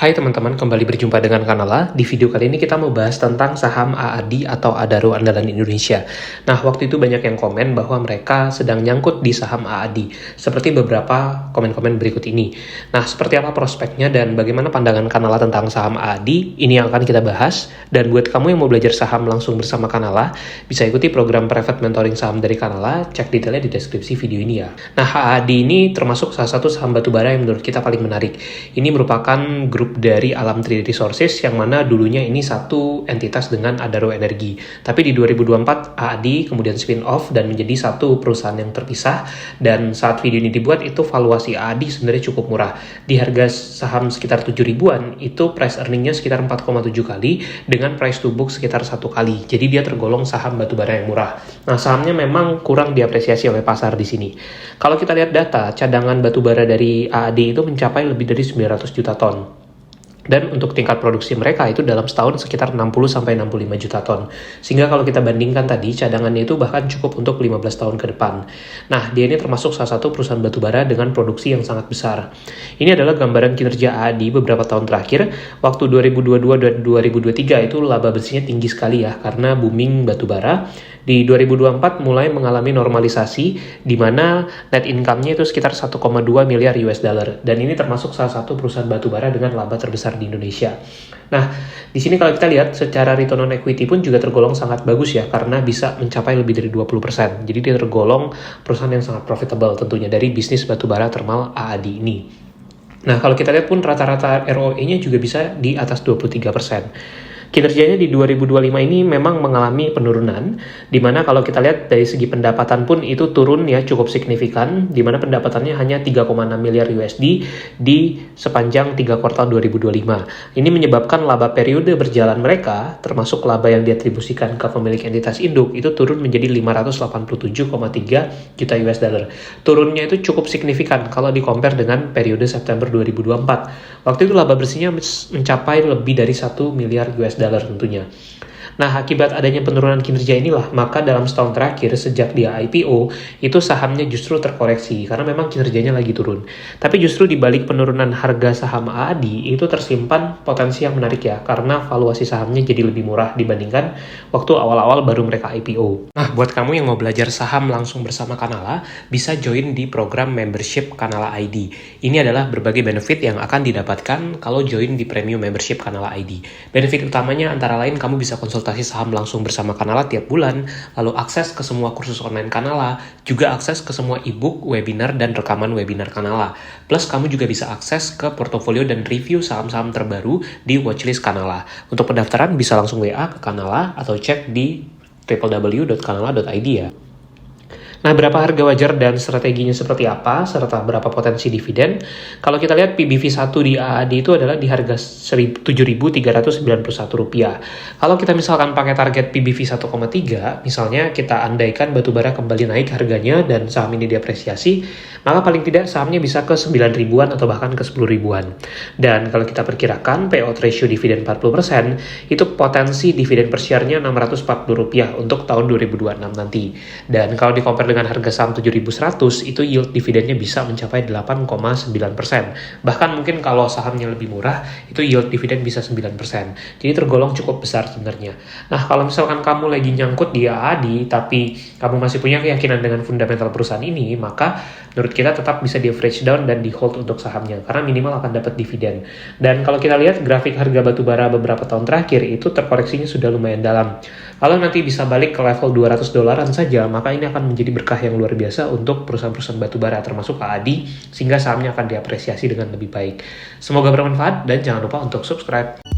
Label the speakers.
Speaker 1: Hai teman-teman, kembali berjumpa dengan Kanala. Di video kali ini kita mau bahas tentang saham AADI atau Adaro Andalan Indonesia. Nah, waktu itu banyak yang komen bahwa mereka sedang nyangkut di saham AADI, seperti beberapa komen-komen berikut ini. Nah, seperti apa prospeknya dan bagaimana pandangan Kanala tentang saham AADI? Ini yang akan kita bahas. Dan buat kamu yang mau belajar saham langsung bersama Kanala, bisa ikuti program private mentoring saham dari Kanala, cek detailnya di deskripsi video ini ya. Nah, AADI ini termasuk salah satu saham batubara yang menurut kita paling menarik. Ini merupakan grup dari Alam Tri Resources yang mana dulunya ini satu entitas dengan Adaro Energi. Tapi di 2024 AADI kemudian spin off dan menjadi satu perusahaan yang terpisah, dan saat video ini dibuat itu valuasi AADI sebenarnya cukup murah. Di harga saham sekitar 7 ribuan itu price earningnya sekitar 4,7 kali dengan price to book sekitar 1 kali. Jadi dia tergolong saham batubara yang murah. Nah, sahamnya memang kurang diapresiasi oleh pasar di sini. Kalau kita lihat data, cadangan batubara dari AADI itu mencapai lebih dari 900 juta ton. Dan untuk tingkat produksi mereka itu dalam setahun sekitar 60-65 juta ton. Sehingga kalau kita bandingkan tadi, cadangannya itu bahkan cukup untuk 15 tahun ke depan. Nah, dia ini termasuk salah satu perusahaan batubara dengan produksi yang sangat besar. Ini adalah gambaran kinerja AADI beberapa tahun terakhir. Waktu 2022 dan 2023 itu laba bersihnya tinggi sekali ya, karena booming batubara. Di 2024 mulai mengalami normalisasi, di mana net income-nya itu sekitar 1,2 miliar US dollar. Dan ini termasuk salah satu perusahaan batubara dengan laba terbesar di Indonesia. Nah, di sini kalau kita lihat secara return on equity pun juga tergolong sangat bagus ya, karena bisa mencapai lebih dari 20%. Jadi dia tergolong perusahaan yang sangat profitable tentunya dari bisnis batubara thermal AADI ini. Nah, kalau kita lihat pun rata-rata ROE-nya juga bisa di atas 23%. Kinerjanya di 2025 ini memang mengalami penurunan, di mana kalau kita lihat dari segi pendapatan pun itu turun ya cukup signifikan, di mana pendapatannya hanya 3,6 miliar USD di sepanjang 3 kuartal 2025. Ini menyebabkan laba periode berjalan mereka, termasuk laba yang diatribusikan ke pemilik entitas induk, itu turun menjadi 587,3 juta US dollar. Turunnya itu cukup signifikan kalau di-compare dengan periode September 2024. Waktu itu laba bersihnya mencapai lebih dari 1 miliar US dollar tentunya. Nah, akibat adanya penurunan kinerja inilah, maka dalam setahun terakhir sejak dia IPO, itu sahamnya justru terkoreksi, karena memang kinerjanya lagi turun. Tapi justru di balik penurunan harga saham AADI, itu tersimpan potensi yang menarik ya, karena valuasi sahamnya jadi lebih murah dibandingkan waktu awal-awal baru mereka IPO. Nah, buat kamu yang mau belajar saham langsung bersama Kanala, bisa join di program membership Kanala ID. Ini adalah berbagai benefit yang akan didapatkan kalau join di premium membership Kanala ID. Benefit utamanya antara lain kamu bisa konsultasi saham langsung bersama Kanala tiap bulan, lalu akses ke semua kursus online Kanala, juga akses ke semua ebook, webinar, dan rekaman webinar Kanala. Plus kamu juga bisa akses ke portofolio dan review saham-saham terbaru di watchlist Kanala. Untuk pendaftaran bisa langsung WA ke Kanala atau cek di www.kanala.id ya. Nah, berapa harga wajar dan strateginya seperti apa, serta berapa potensi dividen? Kalau kita lihat PBV1 di AADI itu adalah di harga Rp7.391. Kalau kita misalkan pakai target PBV 1,3, misalnya kita andaikan batubara kembali naik harganya dan saham ini diapresiasi, maka paling tidak sahamnya bisa ke 9 ribuan atau bahkan ke 10 ribuan. Dan kalau kita perkirakan payout ratio dividen 40%, itu potensi dividen per share-nya Rp640 untuk tahun 2026 nanti. Dan kalau di-compare dengan harga saham 7.100, itu yield dividennya bisa mencapai 8,9%. Bahkan mungkin kalau sahamnya lebih murah, itu yield dividen bisa 9%. Jadi tergolong cukup besar sebenarnya. Nah, kalau misalkan kamu lagi nyangkut di AADI, tapi kamu masih punya keyakinan dengan fundamental perusahaan ini, maka menurut kita tetap bisa di average down dan di hold untuk sahamnya, karena minimal akan dapat dividen. Dan kalau kita lihat grafik harga batubara beberapa tahun terakhir, itu terkoreksinya sudah lumayan dalam. Kalau nanti bisa balik ke level $200 saja, maka ini akan menjadi berkah yang luar biasa untuk perusahaan-perusahaan batubara termasuk AADI, sehingga sahamnya akan diapresiasi dengan lebih baik. Semoga bermanfaat dan jangan lupa untuk subscribe.